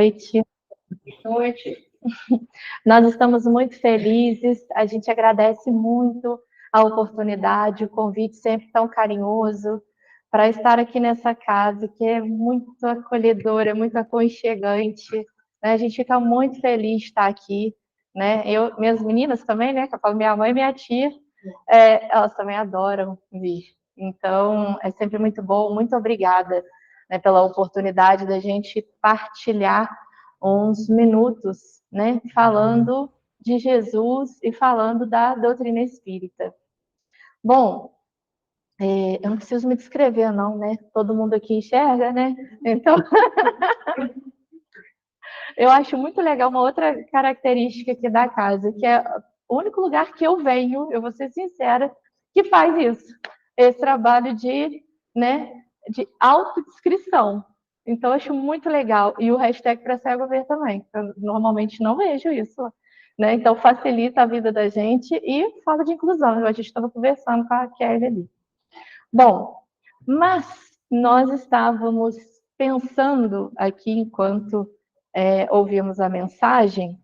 Noite. Noite. Nós estamos muito felizes, a gente agradece muito a oportunidade, o convite sempre tão carinhoso para estar aqui nessa casa, que é muito acolhedora, muito aconchegante, né? A gente fica muito feliz de estar aqui, né? Minhas meninas também, né? Que eu falo minha mãe e minha tia, elas também adoram vir. Então, é sempre muito bom, muito obrigada, né, pela oportunidade da gente partilhar uns minutos, né, falando de Jesus e falando da doutrina espírita. Bom, eu não preciso me descrever, não, né? Todo mundo aqui enxerga, né? Então, eu acho muito legal uma outra característica aqui da casa, que é o único lugar que eu venho, eu vou ser sincera, que faz isso. Esse trabalho né, de autodescrição. Então, eu acho muito legal. E o hashtag para cego ver também. Eu normalmente não vejo isso. Né? Então, facilita a vida da gente e fala de inclusão. A gente estava conversando com a Kelly ali. Bom, mas nós estávamos pensando aqui enquanto ouvimos a mensagem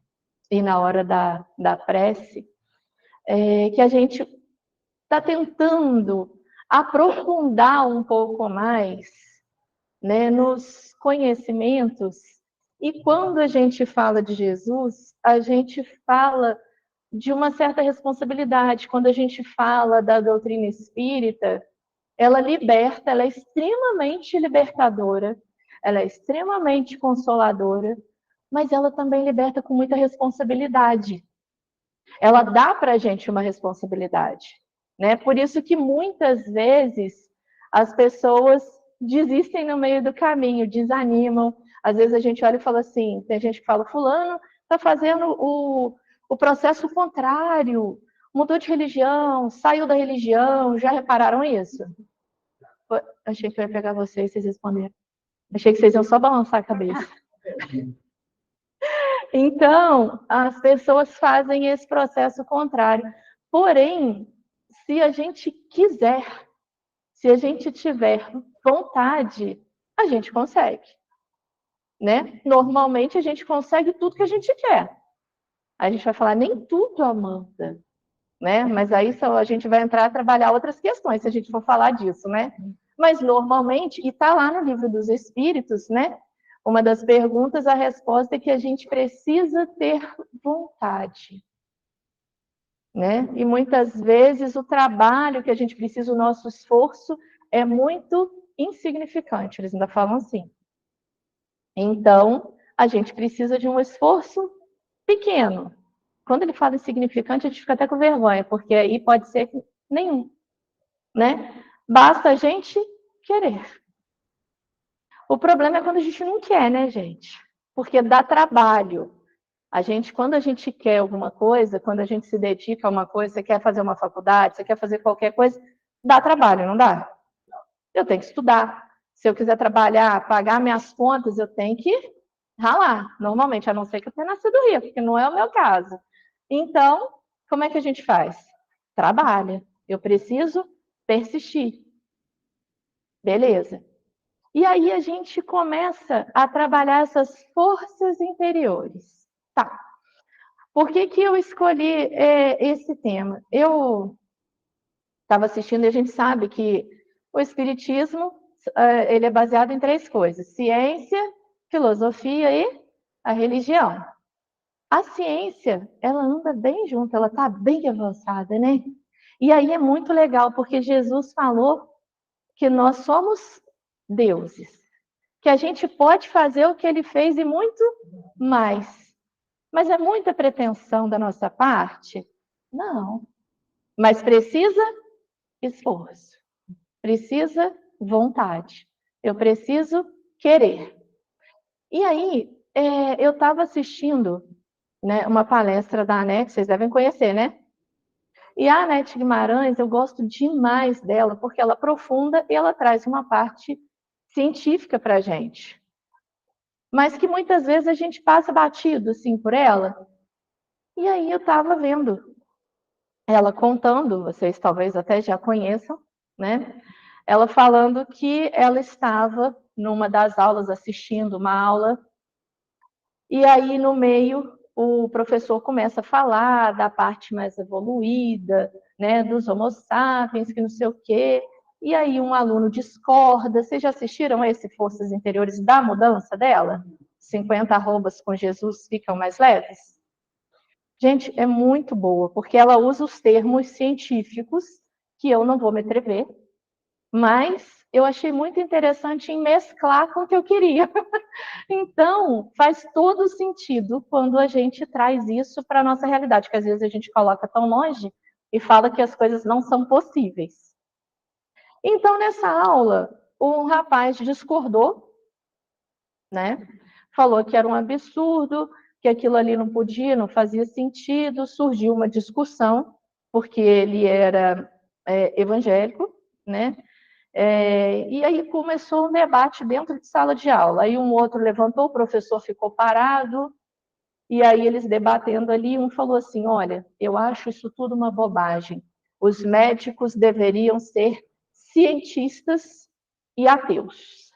e na hora da prece, que a gente está tentando aprofundar um pouco mais, né, nos conhecimentos. E quando a gente fala de Jesus, a gente fala de uma certa responsabilidade. Quando a gente fala da doutrina espírita, ela liberta, ela é extremamente libertadora, ela é extremamente consoladora, mas ela também liberta com muita responsabilidade. Ela dá para a gente uma responsabilidade, né? Por isso que muitas vezes as pessoas desistem no meio do caminho, desanimam. Às vezes a gente olha e fala assim, tem gente que fala, fulano está fazendo o processo contrário, mudou de religião, saiu da religião, já repararam isso? Achei que eu ia pegar vocês, vocês responderam. Achei que vocês iam só balançar a cabeça. Então, as pessoas fazem esse processo contrário. Porém, se a gente quiser, se a gente tiver vontade, a gente consegue. Né? Normalmente, a gente consegue tudo que a gente quer. A gente vai falar, nem tudo, Amanda. Né? Mas aí só a gente vai entrar a trabalhar outras questões, se a gente for falar disso, né? Mas normalmente, e está lá no livro dos Espíritos, né? Uma das perguntas, a resposta é que a gente precisa ter vontade, né? E muitas vezes o trabalho que a gente precisa, o nosso esforço é muito insignificante, eles ainda falam assim. Então, a gente precisa de um esforço pequeno. Quando ele fala insignificante, a gente fica até com vergonha, porque aí pode ser nenhum, né? Basta a gente querer. O problema é quando a gente não quer, né, gente? Porque dá trabalho. Quando a gente quer alguma coisa, quando a gente se dedica a uma coisa, você quer fazer uma faculdade, você quer fazer qualquer coisa, dá trabalho, não dá? Eu tenho que estudar. Se eu quiser trabalhar, pagar minhas contas, eu tenho que ralar, normalmente, a não ser que eu tenha nascido rico, que não é o meu caso. Então, como é que a gente faz? Trabalha. Eu preciso persistir. Beleza. E aí a gente começa a trabalhar essas forças interiores. Tá. Por que eu escolhi esse tema? Eu estava assistindo e a gente sabe que o Espiritismo ele é baseado em 3 coisas: ciência, filosofia e a religião. A ciência, ela anda bem junto, ela está bem avançada, né? E aí é muito legal, porque Jesus falou que nós somos deuses, que a gente pode fazer o que ele fez e muito mais. Mas é muita pretensão da nossa parte? Não. Mas precisa esforço, precisa vontade, eu preciso querer. E aí, eu estava assistindo, né, uma palestra da Anete, vocês devem conhecer, né? E a Anete Guimarães, eu gosto demais dela, porque ela aprofunda e ela traz uma parte científica para a gente. Mas que muitas vezes a gente passa batido, assim, por ela. E aí eu estava vendo ela contando, vocês talvez até já conheçam, né? Ela falando que ela estava numa das aulas, assistindo uma aula, E aí, no meio, o professor começa a falar da parte mais evoluída, né, dos Homo sapiens, que não sei o quê. E aí um aluno discorda. Vocês já assistiram a esse Forças Interiores da mudança dela? 50 arrobas com Jesus ficam mais leves? Gente, é muito boa, porque ela usa os termos científicos, que eu não vou me atrever, mas eu achei muito interessante em mesclar com o que eu queria. Então, faz todo sentido quando a gente traz isso para a nossa realidade, que às vezes a gente coloca tão longe e fala que as coisas não são possíveis. Então, nessa aula, um rapaz discordou, né? Falou que era um absurdo, que aquilo ali não podia, não fazia sentido. Surgiu uma discussão, porque ele era evangélico, né? E aí começou um debate dentro de sala de aula. Aí um outro levantou, o professor ficou parado, e aí eles debatendo ali, um falou assim: olha, eu acho isso tudo uma bobagem. Os médicos deveriam ser cientistas e ateus.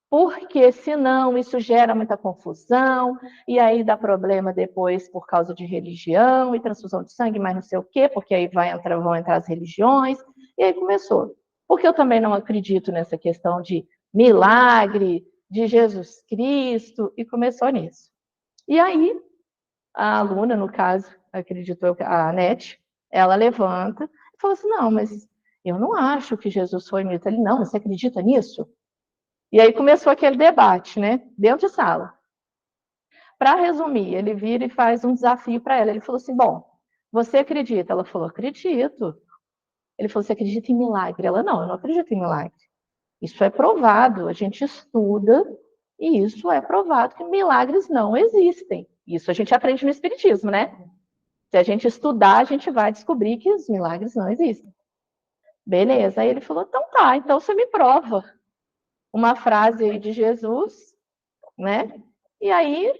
Porque senão isso gera muita confusão, e aí dá problema depois por causa de religião e transfusão de sangue, mas não sei o quê, porque aí vão entrar as religiões. E aí começou. Porque eu também não acredito nessa questão de milagre, de Jesus Cristo, e começou nisso. E aí, a aluna, no caso, acredito eu, a Nete, ela levanta e fala assim: não, mas eu não acho que Jesus foi mito. Ele, não, você acredita nisso? E aí começou aquele debate, né? Dentro de sala. Para resumir, ele vira e faz um desafio para ela. Ele falou assim: bom, você acredita? Ela falou: acredito. Ele falou: você acredita em milagre? Ela: não, eu não acredito em milagre. Isso é provado, a gente estuda e isso é provado que milagres não existem. Isso a gente aprende no Espiritismo, né? Se a gente estudar, a gente vai descobrir que os milagres não existem. Beleza. Aí ele falou: então tá, então você me prova uma frase aí de Jesus, né? E aí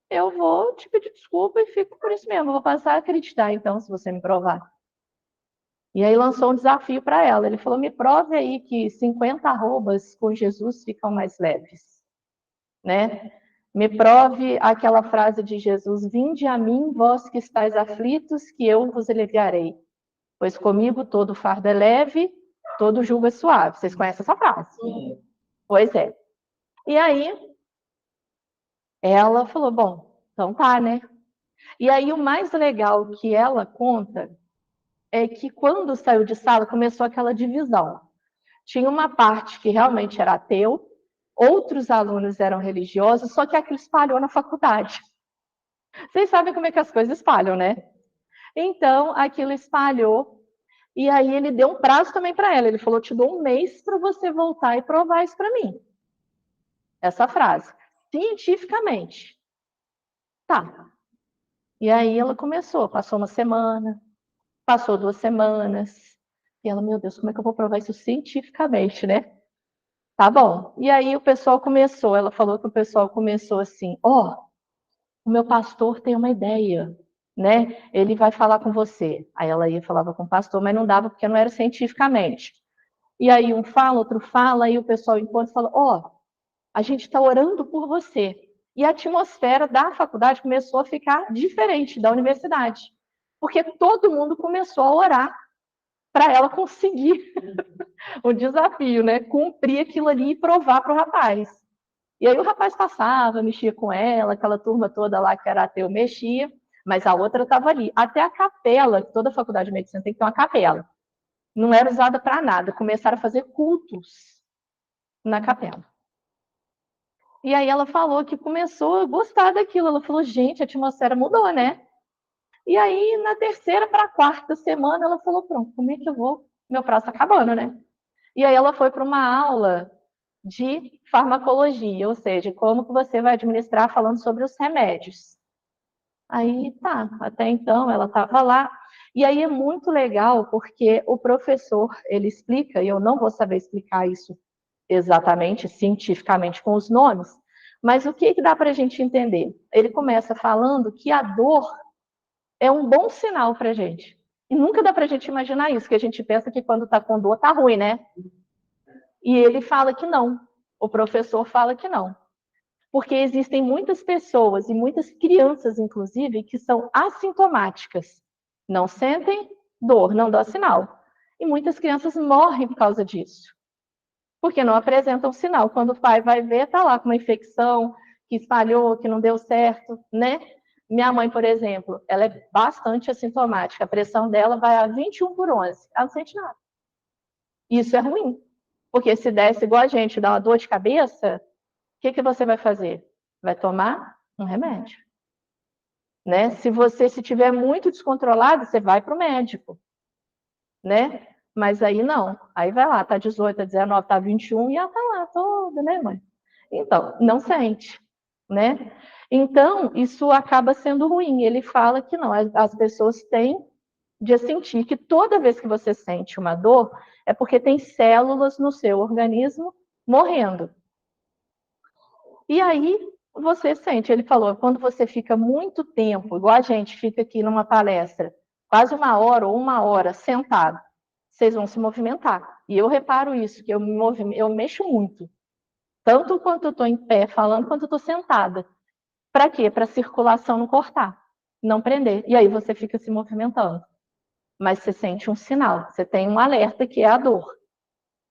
eu vou te pedir desculpa e fico por isso mesmo. Eu vou passar a acreditar, então, se você me provar. E aí lançou um desafio para ela. Ele falou: me prove aí que 50 arrobas com Jesus ficam mais leves, né? Me prove aquela frase de Jesus: vinde a mim, vós que estáis aflitos, que eu vos aliviarei. Pois comigo todo fardo é leve, todo jugo é suave. Vocês conhecem essa frase? Sim. Pois é. E aí ela falou: bom, então tá, né? E aí o mais legal que ela conta é que quando saiu de sala começou aquela divisão. Tinha uma parte que realmente era ateu, outros alunos eram religiosos, só que aquilo espalhou na faculdade. Vocês sabem como é que as coisas espalham, né? Então, aquilo espalhou, e aí ele deu um prazo também para ela. Ele falou: te dou um mês para você voltar e provar isso para mim. Essa frase. Cientificamente. Tá. E aí ela começou, passou uma semana, passou 2 semanas, e ela: meu Deus, como é que eu vou provar isso cientificamente, né? Tá bom. E aí o pessoal começou, ela falou que o pessoal começou assim: ó, o meu pastor tem uma ideia, né? Ele vai falar com você. Aí ela ia falava com o pastor, mas não dava porque não era cientificamente. E aí um fala, outro fala, aí o pessoal encontra e fala: ó, a gente está orando por você. E a atmosfera da faculdade começou a ficar diferente da universidade, porque todo mundo começou a orar para ela conseguir o desafio, né? Cumprir aquilo ali e provar para o rapaz. E aí o rapaz passava, mexia com ela, aquela turma toda lá que era ateu mexia, mas a outra estava ali. Até a capela, que toda faculdade de medicina tem que ter uma capela, não era usada para nada. Começaram a fazer cultos na capela. E aí ela falou que começou a gostar daquilo. Ela falou: gente, a atmosfera mudou, né? E aí, na terceira para a quarta semana, ela falou: pronto, como é que eu vou? Meu prazo está acabando, né? E aí ela foi para uma aula de farmacologia, ou seja, como que você vai administrar falando sobre os remédios. Aí tá, até então ela estava lá. E aí é muito legal porque o professor, ele explica, e eu não vou saber explicar isso exatamente, cientificamente, com os nomes, mas o que dá para a gente entender? Ele começa falando que a dor é um bom sinal para a gente. E nunca dá para a gente imaginar isso, que a gente pensa que quando está com dor, está ruim, né? E ele fala que não. O professor fala que não. Porque existem muitas pessoas e muitas crianças, inclusive, que são assintomáticas. Não sentem dor, não dão sinal. E muitas crianças morrem por causa disso. Porque não apresentam sinal. Quando o pai vai ver, está lá com uma infecção, que espalhou, que não deu certo, né? Minha mãe, por exemplo, ela é bastante assintomática. A pressão dela vai a 21/11. Ela não sente nada. Isso é ruim. Porque se desse igual a gente, dá uma dor de cabeça, o que você vai fazer? Vai tomar um remédio. Né? Se você estiver muito descontrolado, você vai para o médico. Né? Mas aí não. Aí vai lá, tá 18, tá 19, tá 21 e ela tá lá toda, né, mãe? Então, não sente, né? Então, isso acaba sendo ruim. Ele fala que não, as pessoas têm de sentir que toda vez que você sente uma dor, é porque tem células no seu organismo morrendo. E aí você sente, ele falou, quando você fica muito tempo, igual a gente fica aqui numa palestra, quase 1 hora ou 1 hora sentado, vocês vão se movimentar. E eu reparo isso, que eu mexo muito. Tanto quanto eu estou em pé falando, quanto eu estou sentada. Para quê? Para a circulação não cortar, não prender. E aí você fica se movimentando. Mas você sente um sinal, você tem um alerta que é a dor.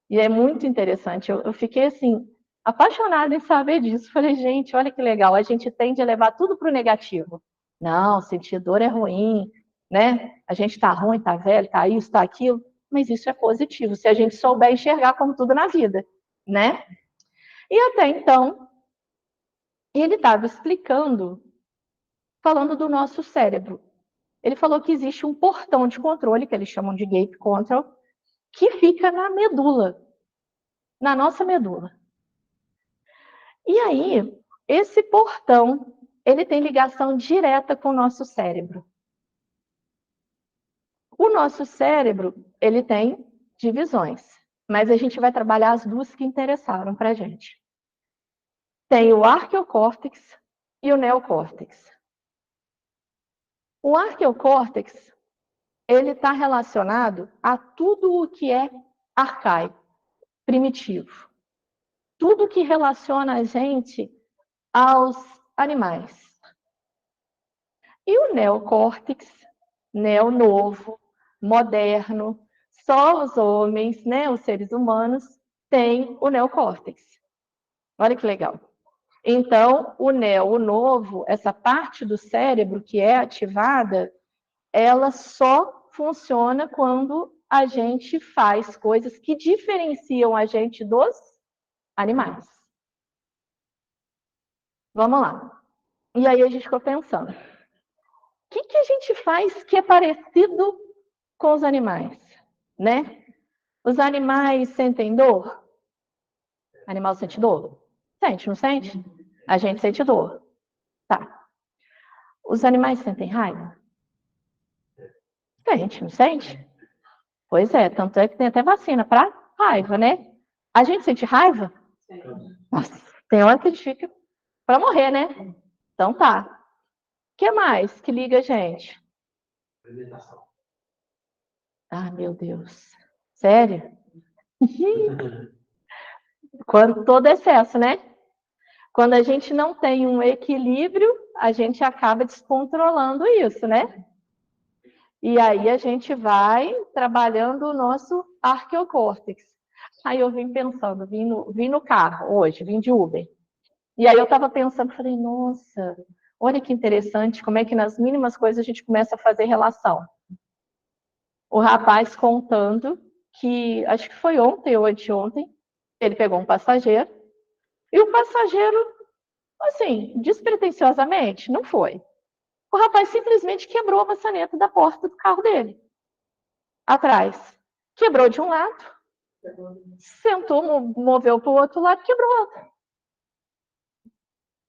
E é muito interessante. Eu fiquei assim, apaixonada em saber disso. Falei, gente, olha que legal. A gente tende a levar tudo para o negativo. Não, sentir dor é ruim, né? A gente está ruim, está velho, está isso, está aquilo. Mas isso é positivo, se a gente souber enxergar como tudo na vida, né? E até então, ele estava explicando, falando do nosso cérebro. Ele falou que existe um portão de controle, que eles chamam de gate control, que fica na medula, na nossa medula. E aí, esse portão, ele tem ligação direta com o nosso cérebro. O nosso cérebro, ele tem divisões, mas a gente vai trabalhar as duas que interessaram para a gente. Tem o arqueocórtex e o neocórtex. O arqueocórtex, ele está relacionado a tudo o que é arcaico, primitivo. Tudo que relaciona a gente aos animais. E o neocórtex, neo novo, moderno, só os homens, né, os seres humanos, têm o neocórtex. Olha que legal. Então, o neo, o novo, essa parte do cérebro que é ativada, ela só funciona quando a gente faz coisas que diferenciam a gente dos animais. Vamos lá. E aí a gente ficou pensando, o que a gente faz que é parecido com os animais, né? Os animais sentem dor? Animal sente dor? Sente, não sente? A gente sente dor. Tá. Os animais sentem raiva? Sente, não sente? Pois é, tanto é que tem até vacina para raiva, né? A gente sente raiva? Nossa, tem hora que a gente fica para morrer, né? Então tá. O que mais que liga a gente? Alimentação. Ah, meu Deus. Sério? Quando todo excesso, né? Quando a gente não tem um equilíbrio, a gente acaba descontrolando isso, né? E aí a gente vai trabalhando o nosso arqueocórtex. Aí eu vim pensando, vim no carro hoje, vim de Uber. E aí eu estava pensando, falei, nossa, olha que interessante, como é que nas mínimas coisas a gente começa a fazer relação. O rapaz contando que, acho que foi ontem ou anteontem, ele pegou um passageiro, e o passageiro, assim, despretensiosamente, não foi. O rapaz simplesmente quebrou a maçaneta da porta do carro dele, atrás. Quebrou de um lado, sentou, moveu para o outro lado, quebrou o outro.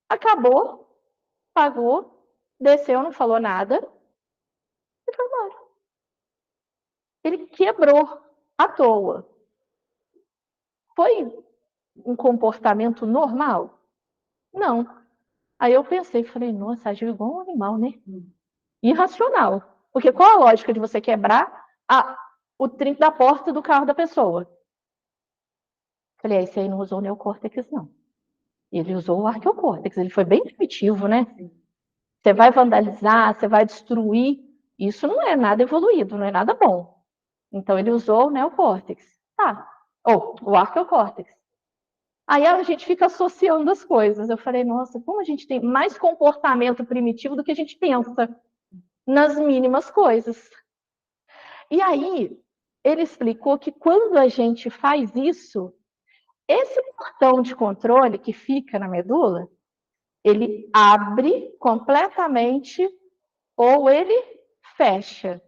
Acabou, pagou, desceu, não falou nada e foi embora. Ele quebrou à toa. Foi um comportamento normal? Não. Aí eu pensei, falei, nossa, agiu igual um animal, né? Irracional. Porque qual a lógica de você quebrar o trinco da porta do carro da pessoa? Falei, esse aí não usou neocórtex, não. Ele usou o arqueocórtex, ele foi bem primitivo, né? Você vai vandalizar, você vai destruir, isso não é nada evoluído, não é nada bom. Então, ele usou o neocórtex. Tá. Ou o arqueocórtex. Aí a gente fica associando as coisas. Eu falei, nossa, como a gente tem mais comportamento primitivo do que a gente pensa nas mínimas coisas. E aí, ele explicou que quando a gente faz isso, esse portão de controle que fica na medula, ele abre completamente ou ele fecha.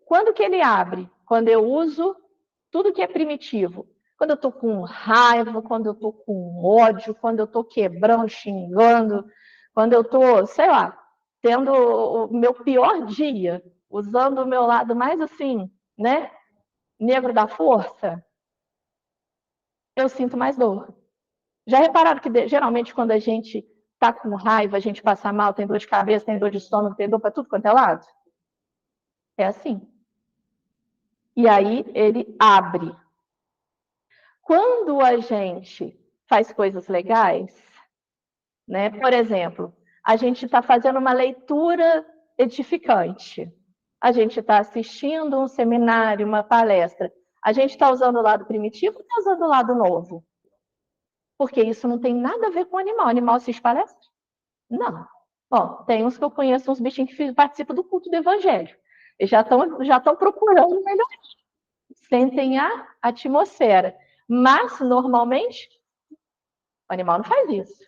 Quando que ele abre? Quando eu uso tudo que é primitivo. Quando eu estou com raiva, quando eu estou com ódio, quando eu estou quebrando, xingando, quando eu estou, sei lá, tendo o meu pior dia, usando o meu lado mais assim, né, negro da força, eu sinto mais dor. Já repararam que geralmente quando a gente está com raiva, a gente passa mal, tem dor de cabeça, tem dor de estômago, tem dor para tudo quanto é lado? É assim. E aí ele abre. Quando a gente faz coisas legais, né? Por exemplo, a gente está fazendo uma leitura edificante. A gente está assistindo um seminário, uma palestra. A gente está usando o lado primitivo ou está usando o lado novo? Porque isso não tem nada a ver com o animal. O animal assiste palestra? Não. Bom, tem uns que eu conheço, uns bichinhos que participam do culto do evangelho. Eles já estão procurando melhor. Sentem a atmosfera. Mas, normalmente, o animal não faz isso.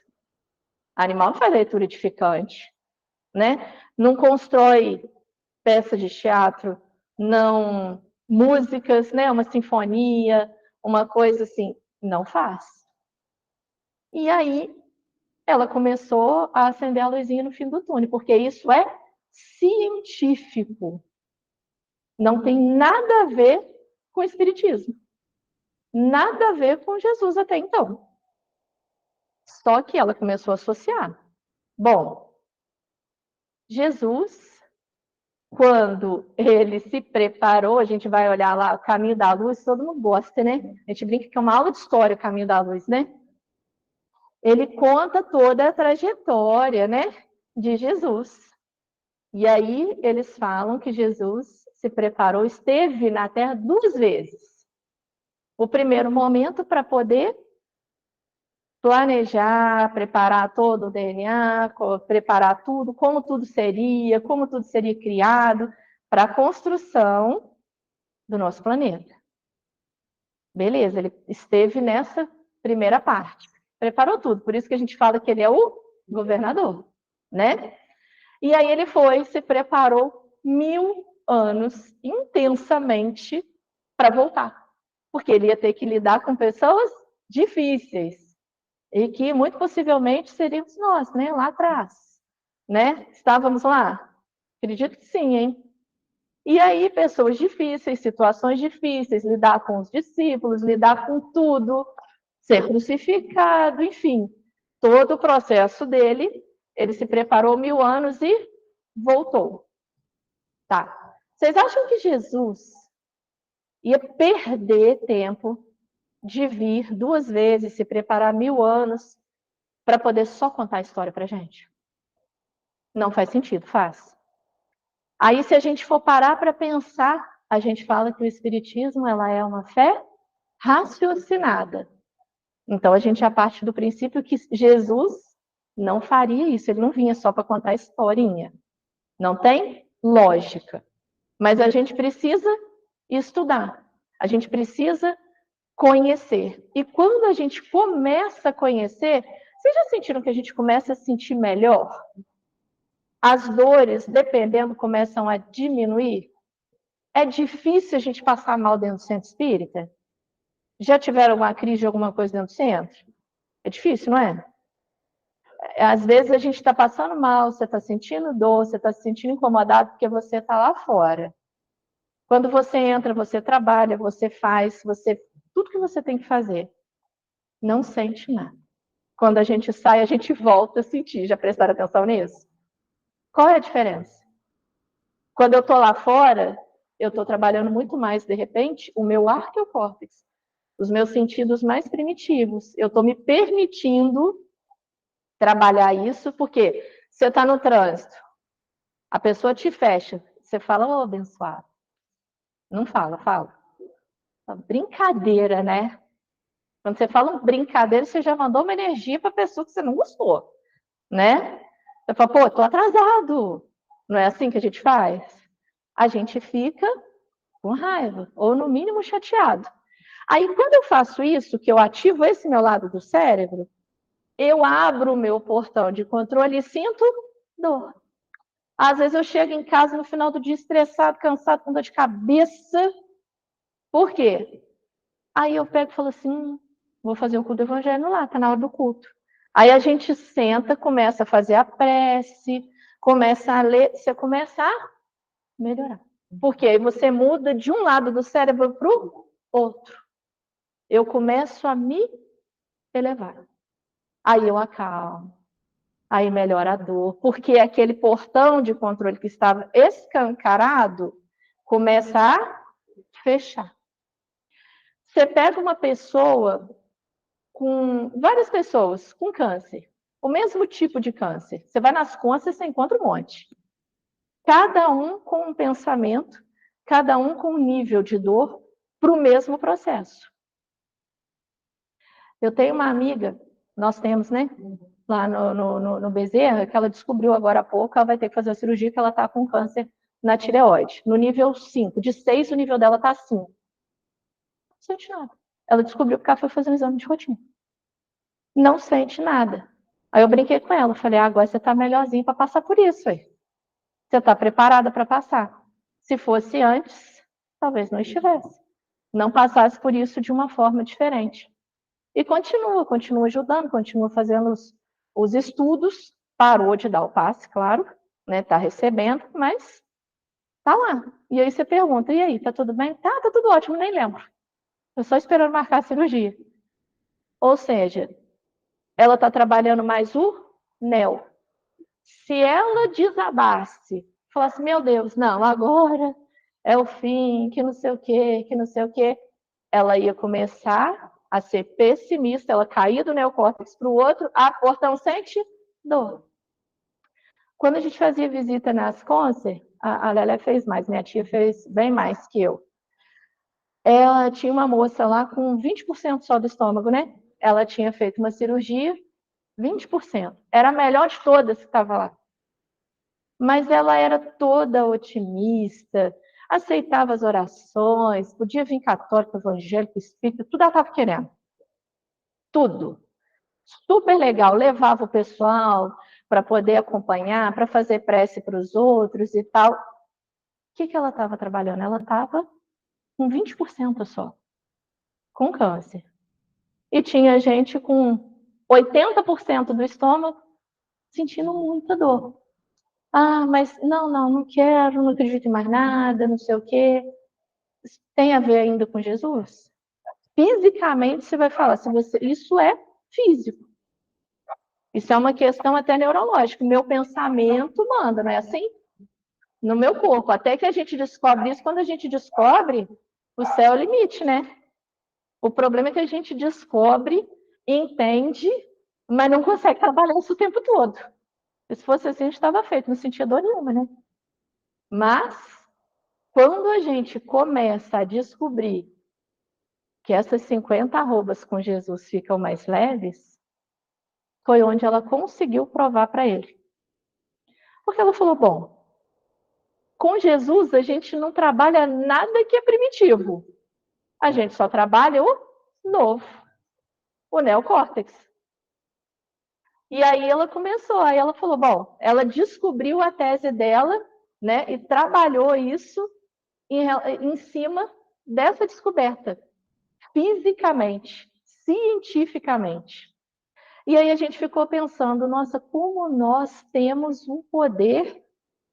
O animal não faz leitura edificante, né? Não constrói peças de teatro, não músicas, né? Uma sinfonia, uma coisa assim. Não faz. E aí, ela começou a acender a luzinha no fim do túnel, porque isso é científico. Não tem nada a ver com o espiritismo. Nada a ver com Jesus até então. Só que ela começou a associar. Bom, Jesus, quando ele se preparou, a gente vai olhar lá o Caminho da Luz, todo mundo gosta, né? A gente brinca que é uma aula de história o Caminho da Luz, né? Ele conta toda a trajetória, né, de Jesus. E aí eles falam que Jesus se preparou, esteve na Terra 2 vezes. O primeiro momento para poder planejar, preparar todo o DNA, preparar tudo, como tudo seria criado para a construção do nosso planeta. Beleza, ele esteve nessa primeira parte, preparou tudo, por isso que a gente fala que ele é o governador, né? E aí ele foi, se preparou 1000 anos intensamente para voltar, porque ele ia ter que lidar com pessoas difíceis, e que muito possivelmente seríamos nós, né, lá atrás, né? Estávamos lá? Acredito que sim, hein? E aí, pessoas difíceis, situações difíceis, lidar com os discípulos, lidar com tudo, ser crucificado, enfim, todo o processo dele, ele se preparou 1000 anos e voltou. Tá. Vocês acham que Jesus ia perder tempo de vir 2 vezes, se preparar 1000 anos, para poder só contar a história para a gente? Não faz sentido, faz. Aí, se a gente for parar para pensar, a gente fala que o Espiritismo ela é uma fé raciocinada. Então, a gente já parte do princípio que Jesus não faria isso, ele não vinha só para contar a historinha. Não tem lógica. Mas a gente precisa estudar, a gente precisa conhecer. E quando a gente começa a conhecer, vocês já sentiram que a gente começa a sentir melhor? As dores, dependendo, começam a diminuir? É difícil a gente passar mal dentro do centro espírita? Já tiveram alguma crise de alguma coisa dentro do centro? É difícil, não é? Às vezes a gente está passando mal, você está sentindo dor, você está se sentindo incomodado porque você está lá fora. Quando você entra, você trabalha, você faz, tudo que você tem que fazer. Não sente nada. Quando a gente sai, a gente volta a sentir. Já prestaram atenção nisso? Qual é a diferença? Quando eu estou lá fora, eu estou trabalhando muito mais, de repente, o meu arqueocórtex, os meus sentidos mais primitivos. Eu estou me permitindo trabalhar isso, porque você está no trânsito, a pessoa te fecha, você fala, ô, abençoado. Não fala, fala. Brincadeira, né? Quando você fala um brincadeira, você já mandou uma energia para a pessoa que você não gostou, né? Você fala, pô, tô atrasado. Não é assim que a gente faz? A gente fica com raiva, ou no mínimo chateado. Aí, quando eu faço isso, que eu ativo esse meu lado do cérebro, eu abro o meu portão de controle e sinto dor. Às vezes eu chego em casa no final do dia estressado, cansado, com dor de cabeça. Por quê? Aí eu pego e falo assim, vou fazer o culto do evangelho lá, tá na hora do culto. Aí a gente senta, começa a fazer a prece, começa a ler, você começa a melhorar. Porque aí você muda de um lado do cérebro para o outro. Eu começo a me elevar. Aí eu acalmo. Aí melhora a dor. Porque aquele portão de controle que estava escancarado começa a fechar. Você pega uma pessoa com várias pessoas com câncer, o mesmo tipo de câncer. Você vai nas contas, você encontra um monte. Cada um com um pensamento, cada um com um nível de dor para o mesmo processo. Eu tenho uma amiga, nós temos, né? Lá no Bezerra, que ela descobriu agora há pouco, ela vai ter que fazer a cirurgia, que ela está com câncer na tireoide, no nível 5. De 6, o nível dela está 5. Não sente nada. Ela descobriu porque ela foi fazer um exame de rotina. Não sente nada. Aí eu brinquei com ela, falei, agora você está melhorzinha para passar por isso aí. Você está preparada para passar. Se fosse antes, talvez não estivesse. Não passasse por isso de uma forma diferente. E continua ajudando, continua fazendo os estudos, parou de dar o passe, claro, né? Está recebendo, mas tá lá. E aí você pergunta, e aí, tá tudo bem? Tá tudo ótimo, nem lembro. Estou só esperando marcar a cirurgia. Ou seja, ela está trabalhando mais o NEL. Se ela desabasse, falasse, meu Deus, não, agora é o fim, que não sei o quê, que não sei o quê, ela ia começar a ser pessimista, ela caía do neocórtex para o outro, portão sente dor. Quando a gente fazia visita nas Concer, a Lélia fez mais, minha tia fez bem mais que eu. Ela tinha uma moça lá com 20% só do estômago, né? Ela tinha feito uma cirurgia, 20%. Era a melhor de todas que estava lá. Mas ela era toda otimista, aceitava as orações, podia vir católico, evangélico, espírita, tudo ela estava querendo. Tudo. Super legal, levava o pessoal para poder acompanhar, para fazer prece para os outros e tal. O que ela estava trabalhando? Ela estava com 20% só, com câncer. E tinha gente com 80% do estômago sentindo muita dor. Ah, mas não quero, não acredito em mais nada, não sei o quê. Tem a ver ainda com Jesus? Fisicamente, você vai falar, isso é físico. Isso é uma questão até neurológica. Meu pensamento manda, não é assim? No meu corpo. Até que a gente descobre isso, quando a gente descobre, o céu é o limite, né? O problema é que a gente descobre, entende, mas não consegue trabalhar isso o tempo todo. Se fosse assim, a gente estava feito, não sentia dor nenhuma, né? Mas, quando a gente começa a descobrir que essas 50 arrobas com Jesus ficam mais leves, foi onde ela conseguiu provar para ele. Porque ela falou, bom, com Jesus a gente não trabalha nada que é primitivo. A gente só trabalha o novo, o neocórtex. E aí ela começou, aí ela falou, bom, ela descobriu a tese dela, né, e trabalhou isso em cima dessa descoberta, fisicamente, cientificamente. E aí a gente ficou pensando, nossa, como nós temos um poder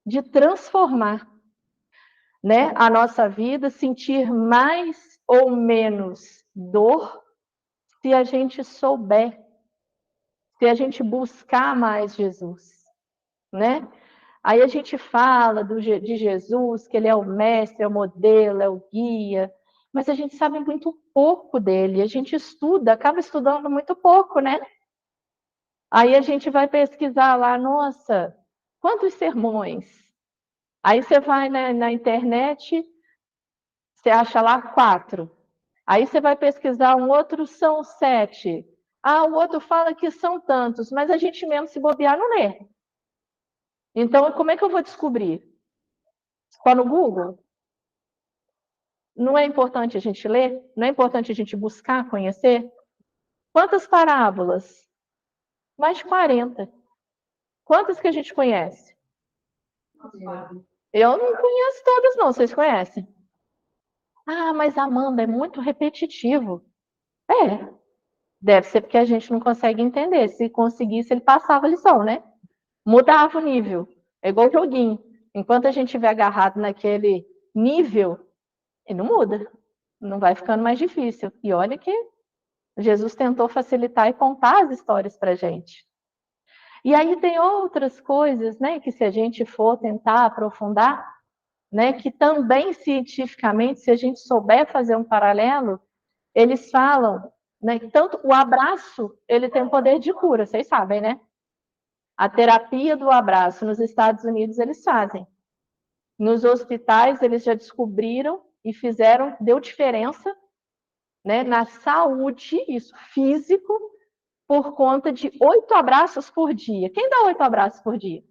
de transformar, né, a nossa vida, sentir mais ou menos dor, se a gente souber, se a gente buscar mais Jesus, né? Aí a gente fala de Jesus, que ele é o mestre, é o modelo, é o guia, mas a gente sabe muito pouco dele, a gente estuda, acaba estudando muito pouco, né? Aí a gente vai pesquisar lá, nossa, quantos sermões? Aí você vai na internet, você acha lá 4. Aí você vai pesquisar um outro, são 7. Ah, o outro fala que são tantos, mas a gente mesmo, se bobear, não lê. Então, como é que eu vou descobrir? Só no Google? Não é importante a gente ler? Não é importante a gente buscar, conhecer? Quantas parábolas? Mais de 40. Quantas que a gente conhece? Eu não conheço todas, não. Vocês conhecem? Ah, mas Amanda, é muito repetitivo. É, deve ser porque a gente não consegue entender. Se conseguisse, ele passava a lição, né? Mudava o nível. É igual joguinho. Enquanto a gente estiver agarrado naquele nível, ele não muda. Não vai ficando mais difícil. E olha que Jesus tentou facilitar e contar as histórias para a gente. E aí tem outras coisas, né, que se a gente for tentar aprofundar, né, que também cientificamente, se a gente souber fazer um paralelo, eles falam, né, que tanto o abraço, ele tem poder de cura, vocês sabem, né? A terapia do abraço nos Estados Unidos eles fazem. Nos hospitais eles já descobriram e fizeram, deu diferença, né, na saúde, isso físico, por conta de 8 abraços por dia. Quem dá 8 abraços por dia?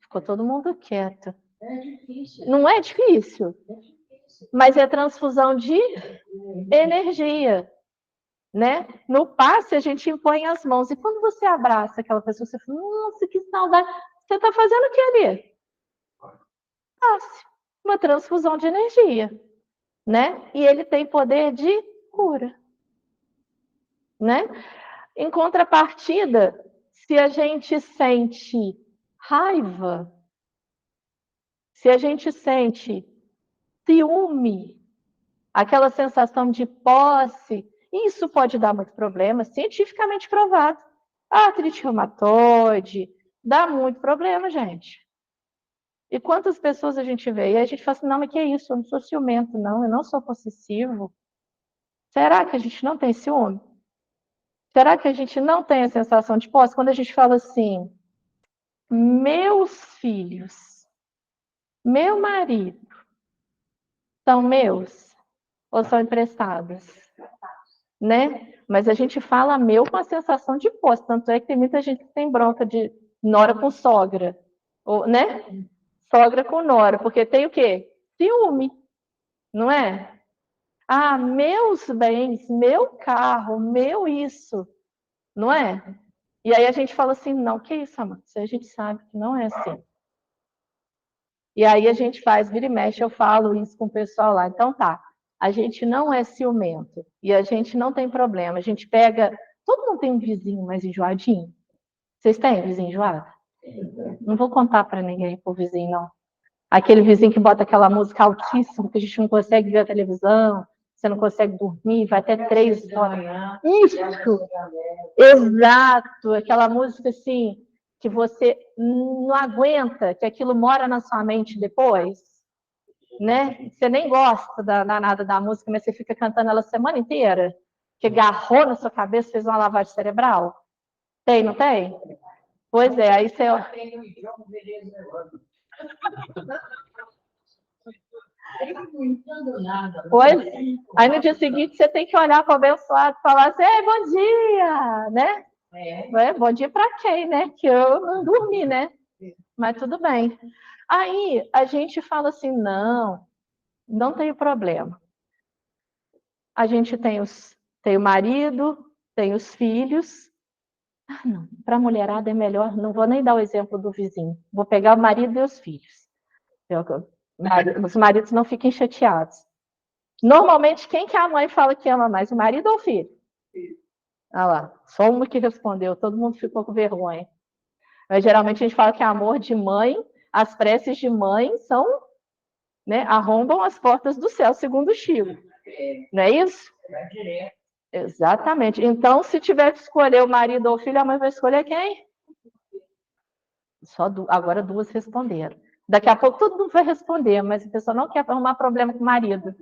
Ficou todo mundo quieto. É difícil. Não é difícil, mas é transfusão de energia, né? No passe, a gente impõe as mãos. E quando você abraça aquela pessoa, você fala, nossa, que saudade. Você está fazendo o que ali? Passe. Uma transfusão de energia, né? E ele tem poder de cura, né? Em contrapartida, se a gente sente raiva, se a gente sente ciúme, aquela sensação de posse, isso pode dar muito problema, cientificamente provado. Artrite reumatoide, dá muito problema, gente. E quantas pessoas a gente vê? E a gente fala assim, não, mas que é isso? Eu não sou ciumento, não, eu não sou possessivo. Será que a gente não tem ciúme? Será que a gente não tem a sensação de posse? Quando a gente fala assim, meus filhos, meu marido, são meus ou são emprestados? Né? Mas a gente fala meu com a sensação de posse. Tanto é que tem muita gente que tem bronca de nora com sogra. Ou, né? Sogra com nora. Porque tem o quê? Ciúme. Não é? Ah, meus bens, meu carro, meu isso. Não é? E aí a gente fala assim, não, que isso, amor? Isso a gente sabe que não é assim. E aí a gente faz, vira e mexe, eu falo isso com o pessoal lá. Então tá, a gente não é ciumento e a gente não tem problema. A gente pega. Todo mundo tem um vizinho mais enjoadinho? Vocês têm vizinho enjoado? Não vou contar para ninguém pro vizinho, não. Aquele vizinho que bota aquela música altíssima, que a gente não consegue ver a televisão, você não consegue dormir, vai até 3 horas. Isso! Exato! Aquela música assim, que você não aguenta, que aquilo mora na sua mente depois, né? Você nem gosta nada da música, mas você fica cantando ela a semana inteira, que agarrou na sua cabeça, fez uma lavagem cerebral. Tem, não tem? Pois é, aí você... Pois, aí no dia seguinte você tem que olhar para o abençoado e falar assim, ei, bom dia, né? Bom dia para quem, né? Que eu não dormi, né? Mas tudo bem. Aí a gente fala assim, não tem problema. A gente tem o marido, tem os filhos. Ah, não, para a mulherada é melhor, não vou nem dar o exemplo do vizinho. Vou pegar o marido e os filhos. Os maridos não fiquem chateados. Normalmente, quem que a mãe fala que ama mais, o marido ou o filho? Ah lá, só uma que respondeu, todo mundo ficou com vergonha. Mas geralmente a gente fala que é amor de mãe, as preces de mãe são, né, arrombam as portas do céu, segundo o Chico. Não é isso? Exatamente. Então, se tiver que escolher o marido ou o filho, a mãe vai escolher quem? Agora 2 responderam. Daqui a pouco todo mundo vai responder, mas a pessoa não quer arrumar problema com o marido.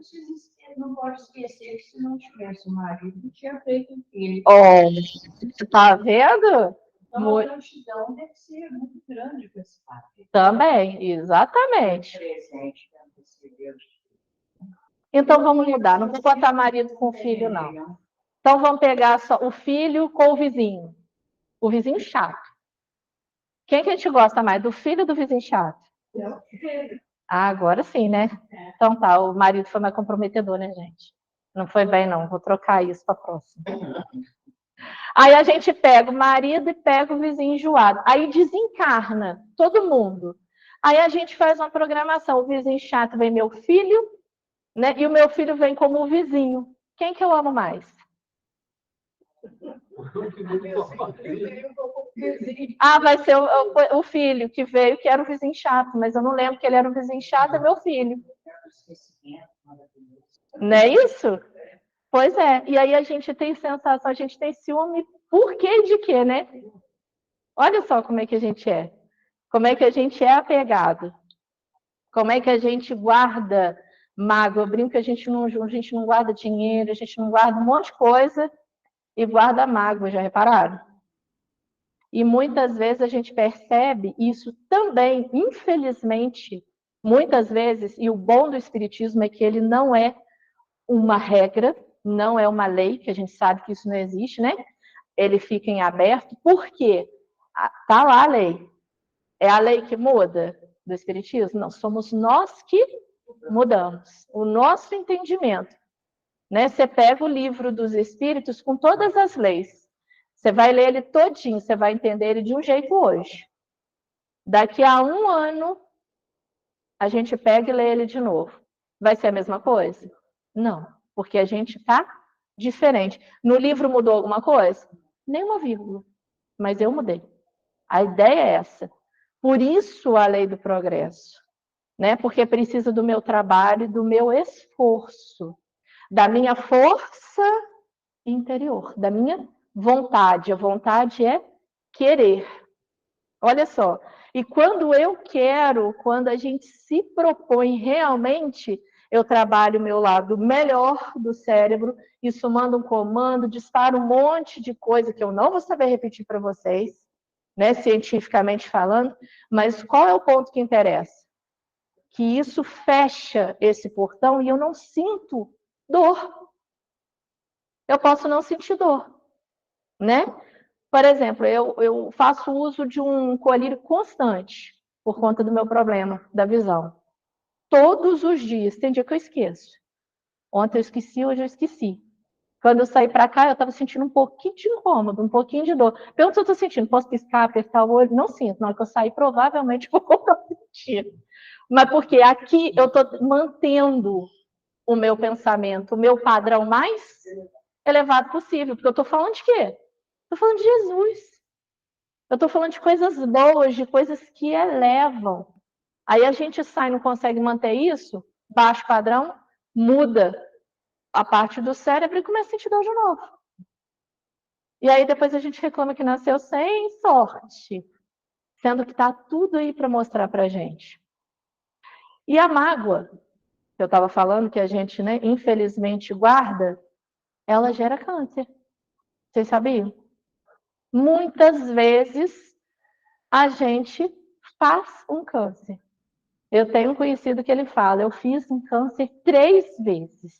não pode esquecer que se não tivesse o marido, não tinha feito o filho. Ó, você tá vendo? Então, a gratidão deve ser muito grande para esse pai. Também, exatamente. Presente desse Deus. Então vamos mudar, não vou botar marido com filho, não. Então vamos pegar só o filho com o vizinho chato. Quem que a gente gosta mais, do filho ou do vizinho chato? Ah, agora sim, né? Então tá, o marido foi mais comprometedor, né, gente? Não foi bem, não. Vou trocar isso para a próxima. Aí a gente pega o marido e pega o vizinho enjoado. Aí desencarna todo mundo. Aí a gente faz uma programação. O vizinho chato vem meu filho, né? E o meu filho vem como o vizinho. Quem que eu amo mais? Ah, vai ser o filho que veio, que era o vizinho chato, mas eu não lembro que ele era o vizinho chato, é meu filho. Não é isso? Pois é. E aí a gente tem sensação, a gente tem ciúme, por quê de quê, né? Olha só como é que a gente é. Como é que a gente é apegado. Como é que a gente guarda mágoa. Eu brinco que a gente não guarda dinheiro, a gente não guarda um monte de coisa e guarda mágoa, já repararam? E muitas vezes a gente percebe isso também, infelizmente, muitas vezes, e o bom do Espiritismo é que ele não é uma regra, não é uma lei, que a gente sabe que isso não existe, né? Ele fica em aberto, por quê? Está lá a lei. É a lei que muda do Espiritismo? Não, somos nós que mudamos. O nosso entendimento. Né? Você pega o livro dos Espíritos com todas as leis. Você vai ler ele todinho, você vai entender ele de um jeito hoje. Daqui a 1 ano, a gente pega e lê ele de novo. Vai ser a mesma coisa? Não, porque a gente está diferente. No livro mudou alguma coisa? Nenhuma vírgula, mas eu mudei. A ideia é essa. Por isso a lei do progresso, né? Porque precisa do meu trabalho, do meu esforço, da minha força interior, da minha vontade. A vontade é querer. Olha só. E quando eu quero, quando a gente se propõe realmente, eu trabalho o meu lado melhor do cérebro, isso manda um comando, dispara um monte de coisa que eu não vou saber repetir para vocês, né, cientificamente falando, mas qual é o ponto que interessa? Que isso fecha esse portão e eu não sinto dor. Eu posso não sentir dor, né? Por exemplo, eu faço uso de um colírio constante por conta do meu problema da visão. Todos os dias. Tem dia que eu esqueço. Ontem eu esqueci, hoje eu esqueci. Quando eu saí para cá, eu estava sentindo um pouquinho de incômodo, um pouquinho de dor. Pergunta se eu estou sentindo. Posso piscar, apertar o olho? Não sinto. Na hora que eu sair, provavelmente vou sentir. Mas porque aqui eu estou mantendo o meu pensamento, o meu padrão mais elevado possível. Porque eu estou falando de quê? Estou falando de Jesus. Eu estou falando de coisas boas, de coisas que elevam. Aí a gente sai, não consegue manter isso, baixo padrão, muda a parte do cérebro e começa a sentir dor de novo. E aí depois a gente reclama que nasceu sem sorte, sendo que está tudo aí para mostrar para a gente. E a mágoa, que eu estava falando, que a gente, né, infelizmente guarda, ela gera câncer. Vocês sabiam? Muitas vezes a gente faz um câncer. Eu tenho um conhecido que ele fala, eu fiz um câncer 3 vezes.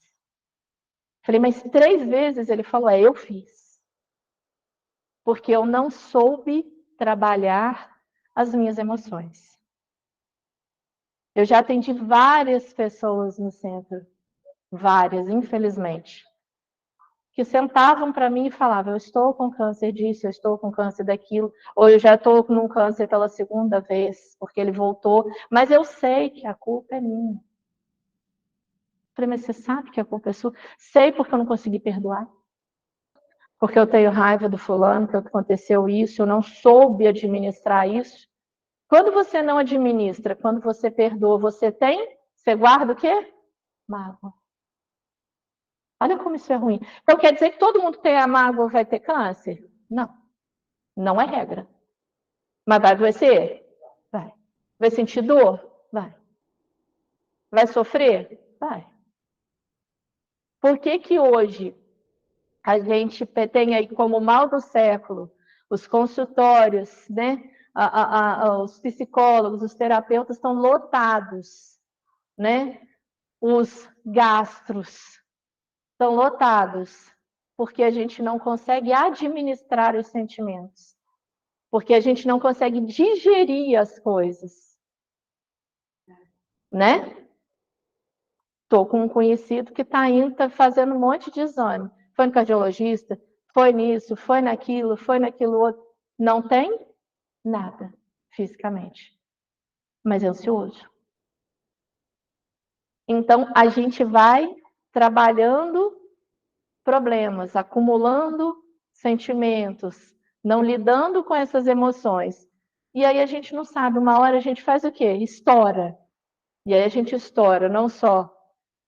Falei, mas 3 vezes? Ele falou, eu fiz. Porque eu não soube trabalhar as minhas emoções. Eu já atendi várias pessoas no centro, várias, infelizmente, que sentavam para mim e falavam, eu estou com câncer disso, eu estou com câncer daquilo, ou eu já estou com um câncer pela 2ª vez, porque ele voltou, mas eu sei que a culpa é minha. Falei, mas você sabe que a culpa é sua? Sei porque eu não consegui perdoar. Porque eu tenho raiva do fulano, que aconteceu isso, eu não soube administrar isso. Quando você não administra, quando você perdoa, você guarda o quê? Mágoa. Olha como isso é ruim. Então quer dizer que todo mundo que tem a mágoa vai ter câncer? Não. Não é regra. Mas vai adoecer? Vai. Vai sentir dor? Vai. Vai sofrer? Vai. Por que que hoje a gente tem aí como mal do século os consultórios, né? Os psicólogos, os terapeutas estão lotados, né? Os gastros estão lotados, porque a gente não consegue administrar os sentimentos, porque a gente não consegue digerir as coisas, né? Estou com um conhecido que está indo, tá fazendo um monte de exame. Foi no cardiologista, foi nisso, foi naquilo outro. Não tem nada fisicamente, mas é ansioso. Então, a gente vai trabalhando problemas, acumulando sentimentos, não lidando com essas emoções. E aí a gente não sabe, uma hora a gente faz o quê? Estoura. E aí a gente estoura não só,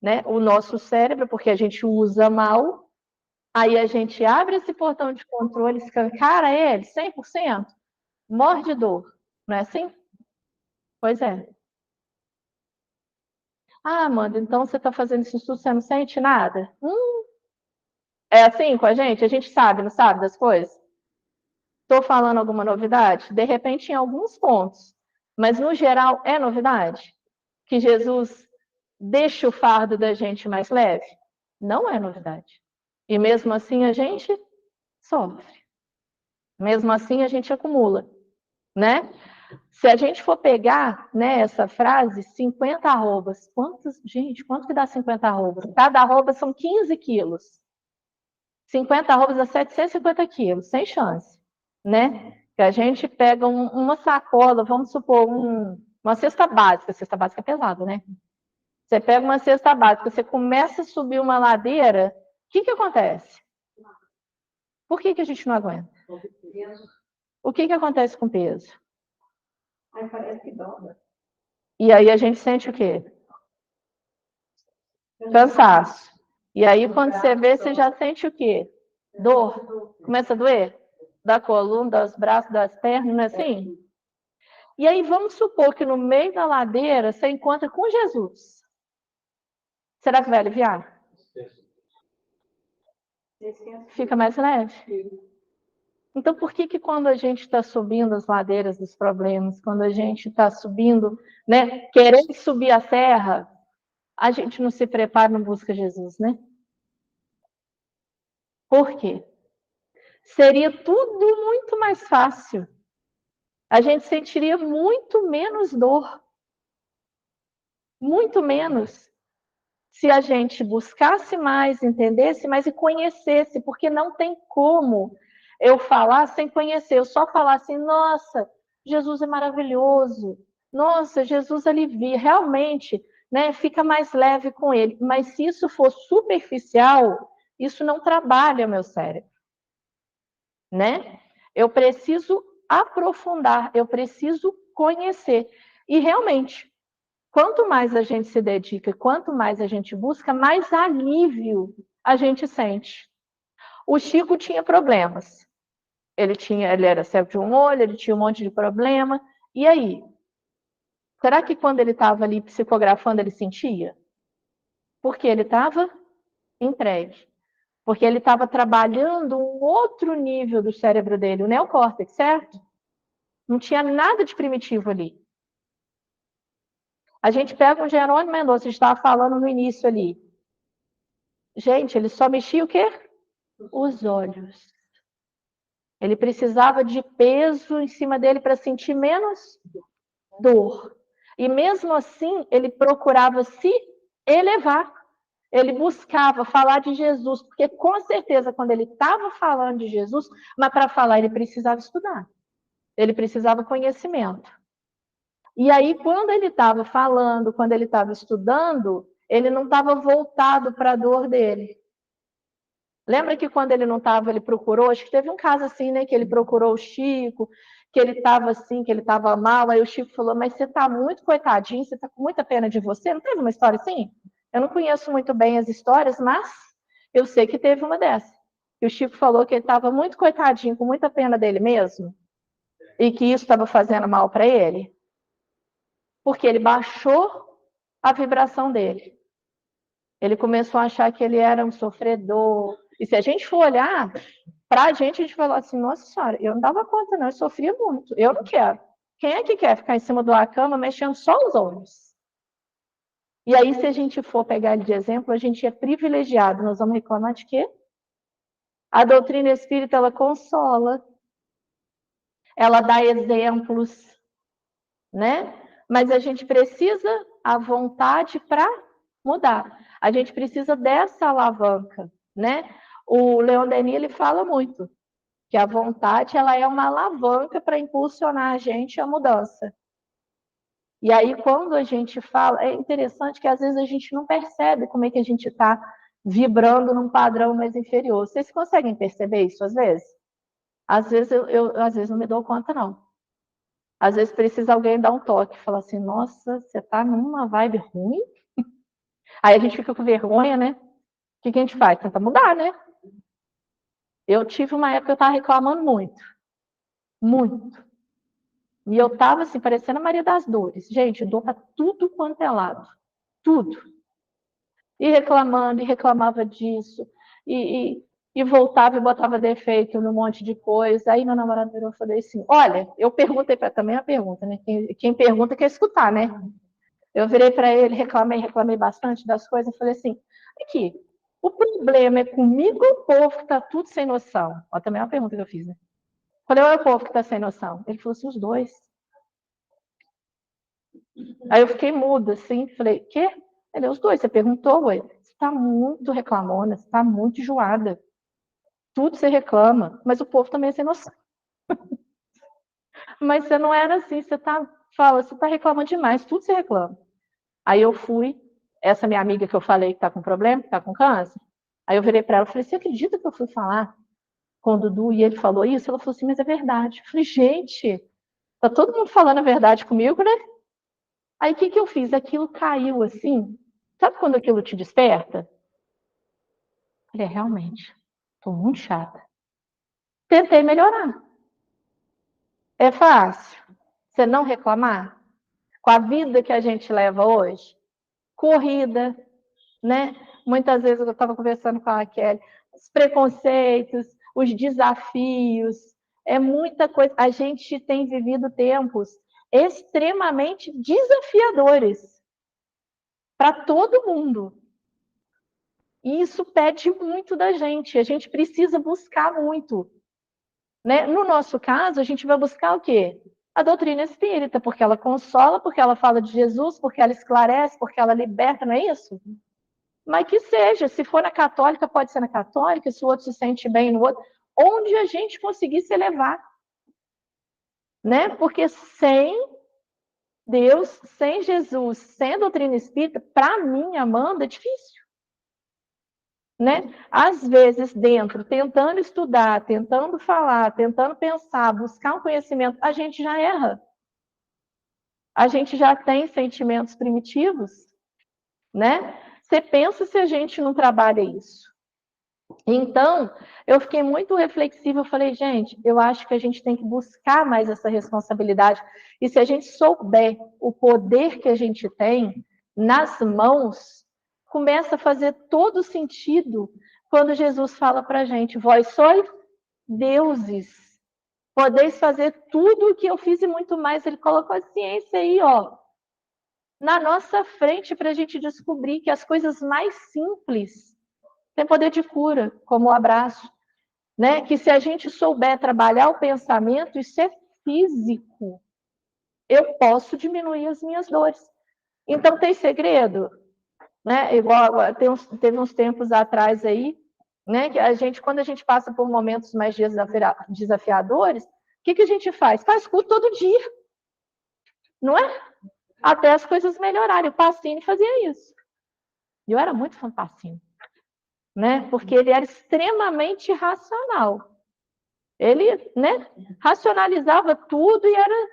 né, o nosso cérebro, porque a gente usa mal, aí a gente abre esse portão de controle, escancara ele 100%, morre de dor. Não é assim? Pois é. Ah, Amanda, então você está fazendo isso tudo, você não sente nada? É assim com a gente? A gente sabe, não sabe das coisas? Estou falando alguma novidade? De repente, em alguns pontos. Mas, no geral, é novidade? Que Jesus deixa o fardo da gente mais leve? Não é novidade. E mesmo assim a gente sofre. Mesmo assim a gente acumula, né? Se a gente for pegar, né, essa frase, 50 arrobas, gente, quanto que dá 50 arrobas? Cada arroba são 15 quilos. 50 arrobas dá 750 quilos, sem chance, né? Que a gente pega uma sacola, vamos supor, uma cesta básica é pesada, né? Você pega uma cesta básica, você começa a subir uma ladeira, o que que acontece? Por que que a gente não aguenta? O que que acontece com o peso? Aí parece que dobra. E aí a gente sente o quê? Cansaço. E aí quando você vê, você já sente o quê? Dor. Começa a doer? Da coluna, dos braços, das pernas, não é assim? E aí vamos supor que no meio da ladeira você encontra com Jesus. Será que vai aliviar? Fica mais leve. Então, por que que quando a gente está subindo as ladeiras dos problemas, quando a gente está subindo, né, querendo subir a serra, a gente não se prepara, não busca Jesus, né? Por quê? Seria tudo muito mais fácil. A gente sentiria muito menos dor, muito menos, se a gente buscasse mais, entendesse mais e conhecesse, porque não tem como eu falar sem conhecer. Eu só falar assim, nossa, Jesus é maravilhoso, nossa, Jesus alivia, realmente, né, fica mais leve com ele. Mas se isso for superficial, isso não trabalha meu cérebro, né? Eu preciso aprofundar, eu preciso conhecer. E realmente, quanto mais a gente se dedica, quanto mais a gente busca, mais alívio a gente sente. O Chico tinha problemas. Ele era cego de um olho, ele tinha um monte de problema. E aí? Será que quando ele estava ali psicografando, ele sentia? Porque ele estava entregue. Porque ele estava trabalhando um outro nível do cérebro dele, o neocórtex, certo? Não tinha nada de primitivo ali. A gente pega um Jerônimo Mendonça, a gente estava falando no início ali. Gente, ele só mexia o quê? Os olhos. Ele precisava de peso em cima dele para sentir menos dor. E mesmo assim, ele procurava se elevar. Ele buscava falar de Jesus, porque com certeza, quando ele estava falando de Jesus, mas para falar ele precisava estudar. Ele precisava conhecimento. E aí, quando ele estava falando, quando ele estava estudando, ele não estava voltado para a dor dele. Lembra que quando ele não estava, ele procurou? Acho que teve um caso assim, né? Que ele procurou o Chico, que ele estava assim, que ele estava mal. Aí o Chico falou: Mas você está muito coitadinho, você está com muita pena de você. Não teve uma história assim? Eu não conheço muito bem as histórias, mas eu sei que teve uma dessa. E o Chico falou que ele estava muito coitadinho, com muita pena dele mesmo, e que isso estava fazendo mal para ele, porque ele baixou a vibração dele. Ele começou a achar que ele era um sofredor. E se a gente for olhar, para a gente falou assim, nossa senhora, eu não dava conta não, eu sofria muito, eu não quero. Quem é que quer ficar em cima de uma cama mexendo só os olhos? E aí, se a gente for pegar ele de exemplo, a gente é privilegiado. Nós vamos reclamar de quê? A doutrina espírita, ela consola, ela dá exemplos, né? Mas a gente precisa a vontade para mudar. A gente precisa dessa alavanca, né? O Leon Denis, ele fala muito que a vontade, ela é uma alavanca para impulsionar a gente à mudança. E aí, quando a gente fala, é interessante que às vezes a gente não percebe como é que a gente está vibrando num padrão mais inferior. Vocês conseguem perceber isso às vezes? Às vezes às vezes não me dou conta, não. Às vezes precisa alguém dar um toque, falar assim, nossa, você está numa vibe ruim? Aí a gente fica com vergonha, né? O que a gente faz? Tenta mudar, né? Eu tive uma época que eu estava reclamando muito. Muito. E eu estava assim, parecendo a Maria das Dores. Gente, dor para tudo quanto é lado. Tudo. E reclamando, e reclamava disso. E voltava e botava defeito num monte de coisa. Aí meu namorado virou e falei assim, olha, eu perguntei para também a pergunta, né? Quem pergunta quer escutar, né? Eu virei para ele, reclamei bastante das coisas, e falei assim, aqui, o problema é comigo ou o povo que está tudo sem noção? Ó, também é uma pergunta que eu fiz, né? Falei, ou é o povo que está sem noção? Ele falou assim, os dois. Aí eu fiquei muda, assim, falei, quê? Ele, os dois, você perguntou, ué? Você está muito reclamona, você está muito enjoada. Tudo você reclama, mas o povo também é sem noção. Mas você não era assim, você tá reclamando demais, tudo você reclama. Aí eu fui, essa minha amiga que eu falei que tá com problema, que tá com câncer, aí eu virei para ela e falei, você acredita que eu fui falar com o Dudu e ele falou isso? Ela falou assim, mas é verdade. Eu falei, gente, tá todo mundo falando a verdade comigo, né? Aí o que que eu fiz? Aquilo caiu assim, sabe quando aquilo te desperta? Eu falei, realmente, tô muito chata. Tentei melhorar. É fácil você não reclamar? Com a vida que a gente leva hoje, corrida, né? Muitas vezes eu estava conversando com a Raquel, os preconceitos, os desafios, é muita coisa. A gente tem vivido tempos extremamente desafiadores para todo mundo. E isso pede muito da gente. A gente precisa buscar muito, né? No nosso caso, a gente vai buscar o quê? A doutrina espírita, porque ela consola, porque ela fala de Jesus, porque ela esclarece, porque ela liberta, não é isso? Mas que seja, se for na católica, pode ser na católica, se o outro se sente bem no outro, onde a gente conseguir se elevar, né? Porque sem Deus, sem Jesus, sem a doutrina espírita, para mim, Amanda, é difícil, né? Às vezes, dentro, tentando estudar, tentando falar, tentando pensar, buscar um conhecimento, a gente já erra. A gente já tem sentimentos primitivos, né? Você pensa se a gente não trabalha isso. Então, eu fiquei muito reflexiva, eu falei, gente, eu acho que a gente tem que buscar mais essa responsabilidade. E se a gente souber o poder que a gente tem nas mãos, começa a fazer todo sentido quando Jesus fala para a gente, vós sois deuses, podeis fazer tudo o que eu fiz e muito mais. Ele colocou a ciência aí, ó, na nossa frente para a gente descobrir que as coisas mais simples têm poder de cura, como o abraço, né? Que se a gente souber trabalhar o pensamento, isso é físico. Eu posso diminuir as minhas dores. Então tem segredo, né? Igual teve uns tempos atrás aí, né? Que a gente, quando a gente passa por momentos mais desafiadores, o que a gente faz? Faz culto todo dia, não é? Até as coisas melhorarem. O Pacini fazia isso. E eu era muito fã do Pacini, né? Porque ele era extremamente racional. Ele, né, racionalizava tudo e era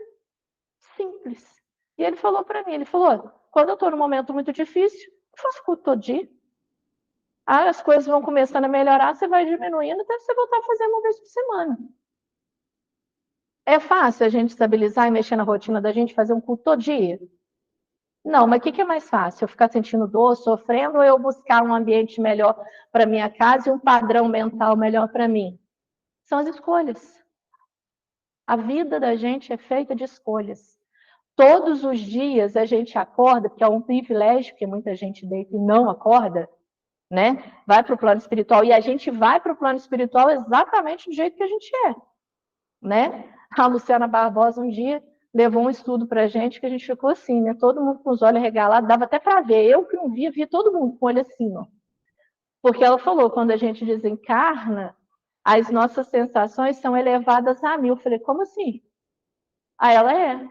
simples. E ele falou para mim, ele falou, quando eu estou num momento muito difícil, eu faço culto todo dia. Ah, as coisas vão começando a melhorar, você vai diminuindo até você voltar a fazer uma vez por semana. É fácil a gente estabilizar e mexer na rotina da gente, fazer um culto todo dia? Não, mas o que é mais fácil? Eu ficar sentindo dor, sofrendo, ou eu buscar um ambiente melhor para minha casa e um padrão mental melhor para mim? São as escolhas. A vida da gente é feita de escolhas. Todos os dias a gente acorda, porque é um privilégio que muita gente deita e não acorda, né? Vai para o plano espiritual, e a gente vai para o plano espiritual exatamente do jeito que a gente é, né? A Luciana Barbosa um dia levou um estudo para a gente que a gente ficou assim, né? Todo mundo com os olhos regalados, dava até para ver. Eu que não via, via todo mundo com o olho assim, ó. Porque ela falou, quando a gente desencarna, as nossas sensações são elevadas a 1000. Eu falei, como assim? Aí ela é.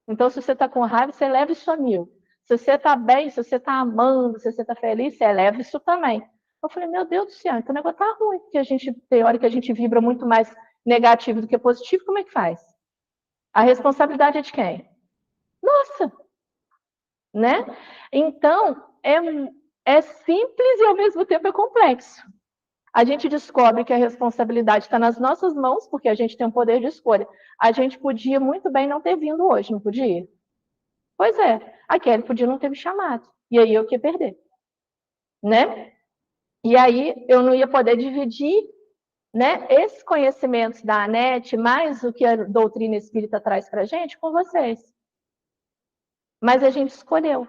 Então, se você está com raiva, você leva isso a 1000. Se você está bem, se você está amando, se você está feliz, você leva isso também. Eu falei, meu Deus do céu, então o negócio tá ruim, porque a gente, tem hora que a gente vibra muito mais negativo do que positivo, como é que faz? A responsabilidade é de quem? Nossa, né? Então, é simples e ao mesmo tempo é complexo. A gente descobre que a responsabilidade está nas nossas mãos, porque a gente tem um poder de escolha. A gente podia muito bem não ter vindo hoje, não podia? Pois é, a Kelly podia não ter me chamado. E aí eu que ia perder, né? E aí eu não ia poder dividir, né, esses conhecimentos da ANET, mais o que a doutrina espírita traz para a gente, com vocês. Mas a gente escolheu.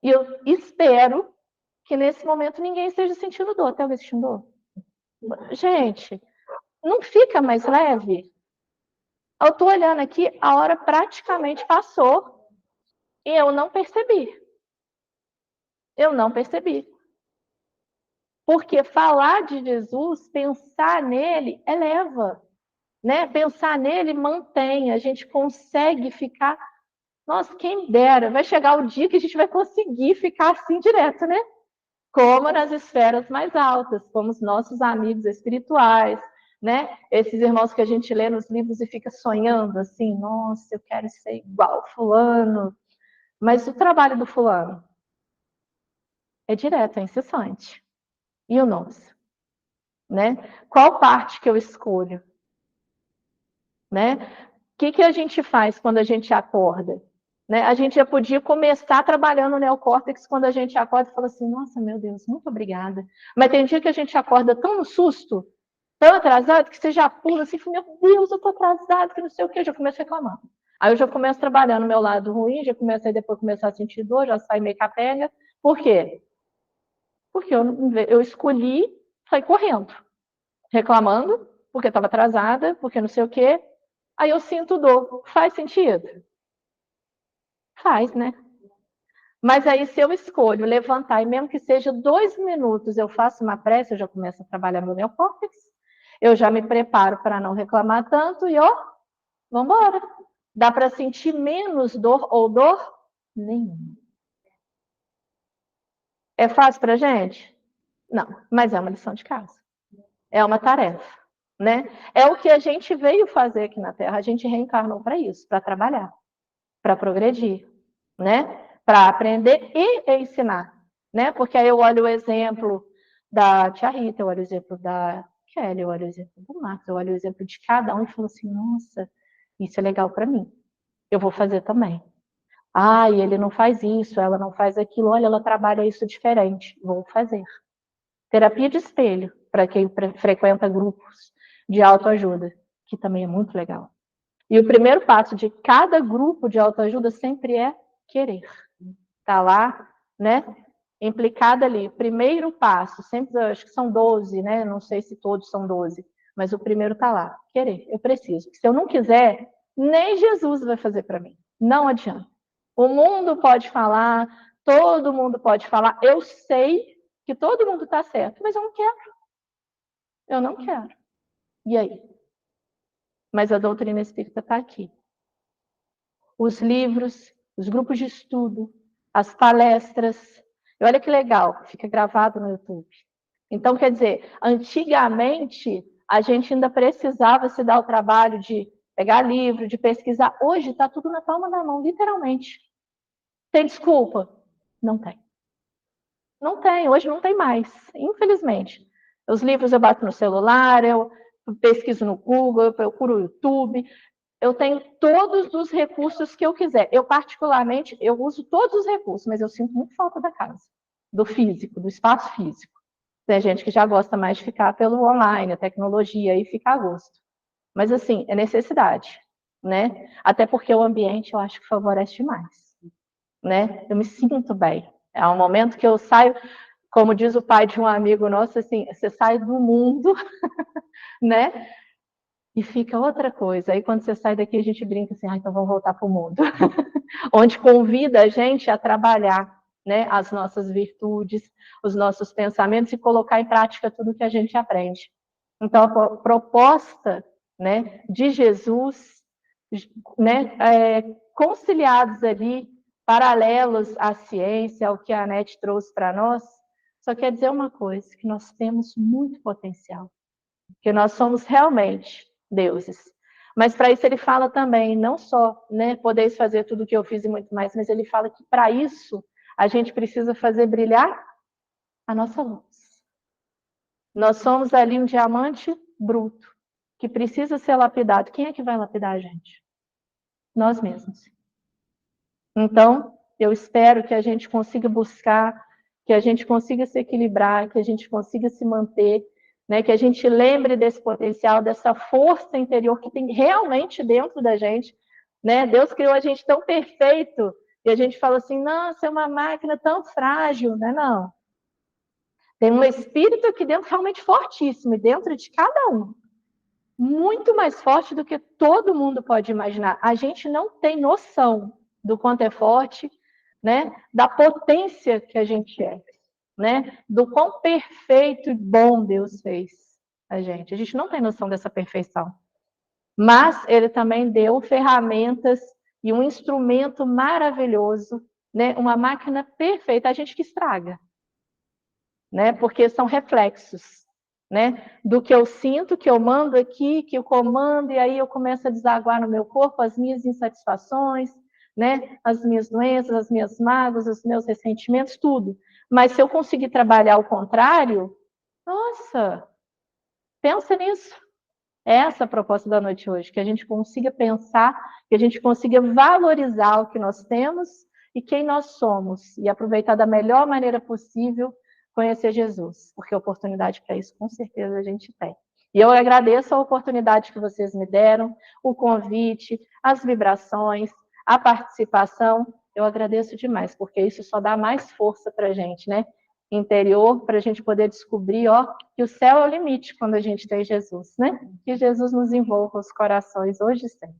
E eu espero que nesse momento ninguém esteja sentindo dor. Até alguém sentindo dor? Gente, não fica mais leve? Eu estou olhando aqui, a hora praticamente passou e eu não percebi. Eu não percebi. Porque falar de Jesus, pensar nele, eleva. Né? Pensar nele mantém. A gente consegue ficar. Nossa, quem dera, vai chegar o dia que a gente vai conseguir ficar assim direto, né? Como nas esferas mais altas, como os nossos amigos espirituais, né? Esses irmãos que a gente lê nos livros e fica sonhando assim, nossa, eu quero ser igual fulano. Mas o trabalho do fulano é direto, é incessante. E o nosso, né? Qual parte que eu escolho, né? O que a gente faz quando a gente acorda? Né? A gente já podia começar trabalhando o neocórtex quando a gente acorda e fala assim, nossa, meu Deus, muito obrigada. Mas tem dia que a gente acorda tão no susto, tão atrasado, que você já pula assim, meu Deus, eu tô atrasado, que não sei o que, eu já começo a reclamar. Aí eu já começo trabalhando o meu lado ruim, já começo aí depois começar a sentir dor, já sai meio capenga. Por quê? Porque eu escolhi sair correndo, reclamando, porque estava atrasada, porque não sei o quê. Aí eu sinto dor. Faz sentido? Faz, né? Mas aí, se eu escolho levantar, e mesmo que seja 2 minutos, eu faço uma prece, eu já começo a trabalhar meu neocórtex, eu já me preparo para não reclamar tanto e, ó, vamos embora. Dá para sentir menos dor ou dor nenhuma. É fácil para gente? Não, mas é uma lição de casa. É uma tarefa, né? É o que a gente veio fazer aqui na Terra. A gente reencarnou para isso, para trabalhar, para progredir, né? Para aprender e ensinar, né? Porque aí eu olho o exemplo da tia Rita, eu olho o exemplo da Kelly, eu olho o exemplo do Marcos, eu olho o exemplo de cada um e falo assim, nossa, isso é legal para mim. Eu vou fazer também. Ah, e ele não faz isso, ela não faz aquilo, olha, ela trabalha isso diferente. Vou fazer. Terapia de espelho, para quem frequenta grupos de autoajuda, que também é muito legal. E o primeiro passo de cada grupo de autoajuda sempre é querer. Tá lá, né? Implicada ali. Primeiro passo, sempre, acho que são 12, né? Não sei se todos são 12, mas o primeiro tá lá. Querer, eu preciso. Se eu não quiser, nem Jesus vai fazer para mim. Não adianta. O mundo pode falar, todo mundo pode falar. Eu sei que todo mundo está certo, mas eu não quero. Eu não quero. E aí? Mas a doutrina espírita está aqui. Os livros, os grupos de estudo, as palestras. E olha que legal, fica gravado no YouTube. Então, quer dizer, antigamente a gente ainda precisava se dar o trabalho de pegar livro, de pesquisar. Hoje está tudo na palma da mão, literalmente. Tem desculpa? Não tem. Não tem, hoje não tem mais, infelizmente. Os livros eu bato no celular, eu pesquiso no Google, eu procuro no YouTube. eu tenho todos os recursos que eu quiser. Eu, particularmente, eu uso todos os recursos, mas eu sinto muito falta da casa, do físico, do espaço físico. Tem gente que já gosta mais de ficar pelo online, a tecnologia, aí fica a gosto. Mas, assim, é necessidade, né? Até porque o ambiente, eu acho que favorece demais, né? Eu me sinto bem. É um momento que eu saio, como diz o pai de um amigo nosso, assim, você sai do mundo, né? E fica outra coisa. Aí quando você sai daqui, a gente brinca assim, então vamos voltar para o mundo. Onde convida a gente a trabalhar, né, as nossas virtudes, os nossos pensamentos e colocar em prática tudo que a gente aprende. Então, a proposta, né, de Jesus, né, conciliados ali, paralelos à ciência, ao que a Anete trouxe para nós, só quer dizer uma coisa, que nós temos muito potencial, que nós somos realmente deuses. Mas para isso ele fala também, não só, né, podeis fazer tudo o que eu fiz e muito mais, mas ele fala que para isso a gente precisa fazer brilhar a nossa luz. Nós somos ali um diamante bruto, que precisa ser lapidado. Quem é que vai lapidar a gente? Nós mesmos. Então, eu espero que a gente consiga buscar, que a gente consiga se equilibrar, que a gente consiga se manter, né? Que a gente lembre desse potencial, dessa força interior que tem realmente dentro da gente, né? Deus criou a gente tão perfeito e a gente fala assim, nossa, é uma máquina tão frágil, né? Não. Tem um espírito aqui dentro realmente fortíssimo, e dentro de cada um. Muito mais forte do que todo mundo pode imaginar. A gente não tem noção do quanto é forte, né? Da potência que a gente é, né? Do quão perfeito e bom Deus fez a gente. A gente não tem noção dessa perfeição. Mas ele também deu ferramentas e um instrumento maravilhoso, né? Uma máquina perfeita, a gente que estraga, né? Porque são reflexos, né? Do que eu sinto, que eu mando aqui, que eu comando, e aí eu começo a desaguar no meu corpo as minhas insatisfações, né? As minhas doenças, as minhas mágoas, os meus ressentimentos, tudo. Mas se eu conseguir trabalhar o contrário, nossa, pensa nisso. Essa é a proposta da noite hoje, que a gente consiga pensar, que a gente consiga valorizar o que nós temos e quem nós somos, e aproveitar da melhor maneira possível conhecer Jesus, porque oportunidade para isso, com certeza, a gente tem. E eu agradeço a oportunidade que vocês me deram, o convite, as vibrações, a participação. Eu agradeço demais, porque isso só dá mais força para a gente, né? Interior, para a gente poder descobrir, ó, que o céu é o limite quando a gente tem Jesus, né? Que Jesus nos envolva os corações hoje e sempre.